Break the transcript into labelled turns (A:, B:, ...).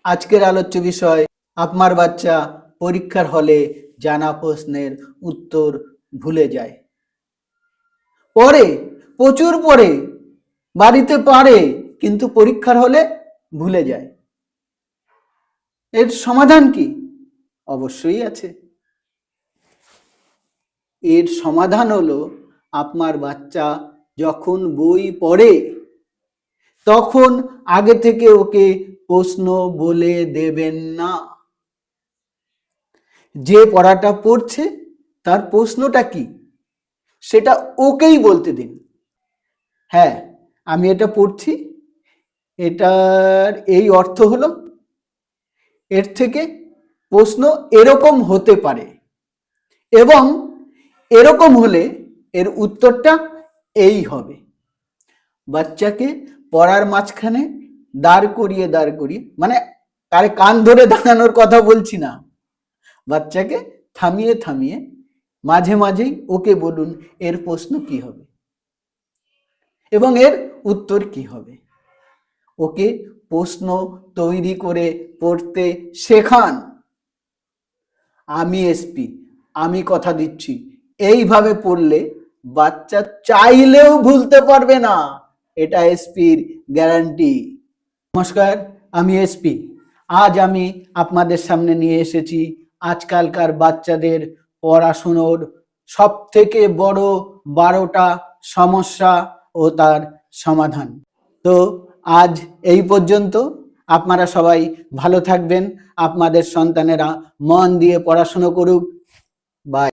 A: আজকের আলোচ্য বিষয়, আপনার বাচ্চা পরীক্ষার হলে জানা প্রশ্নের উত্তর ভুলে যায়। পড়ে, প্রচুর পড়ে, বাড়িতে পারে, কিন্তু পরীক্ষার হলে ভুলে যায়। এর সমাধান কি? অবশ্যই আছে। এর সমাধান হলো, আপনার বাচ্চা যখন বই পড়ে তখন আগে থেকে ওকে প্রশ্ন বলে দেবেন না। যে পড়াটা পড়ছে তার প্রশ্নটা কি সেটা ওকেই বলতে দিন। হ্যাঁ, আমি এটা পড়ছি, এটার এই অর্থ হলো, এর থেকে প্রশ্ন এরকম হতে পারে, এবং এরকম হলে এর উত্তরটা এই হবে। বাচ্চাকে পড়ার মাঝখানে দাঁড় করিয়ে মানে তার কান ধরে দাঁড়ানোর কথা বলছি না, বাচ্চাকে থামিয়ে থামিয়ে মাঝে মাঝেই ওকে বলুন এর প্রশ্ন কি হবে এবং এর উত্তর কি হবে। ওকে প্রশ্ন তৈরি করে পড়তে শেখান। আমি এসপি, আমি কথা দিচ্ছি, এইভাবে পড়লে বাচ্চা চাইলেও ভুলতে পারবে না, এটা এসপির গ্যারান্টি। নমস্কার, আমি এসপি। আজ আমি আপনাদের সামনে নিয়ে এসেছি আজকালকার বাচ্চাদের পড়াশুনোর সব থেকে বড় 12টা সমস্যা ও তার সমাধান। তো আজ এই পর্যন্ত। আপনারা সবাই ভালো থাকবেন, আপনাদের সন্তানেরা মন দিয়ে পড়াশুনো করুক। বাই।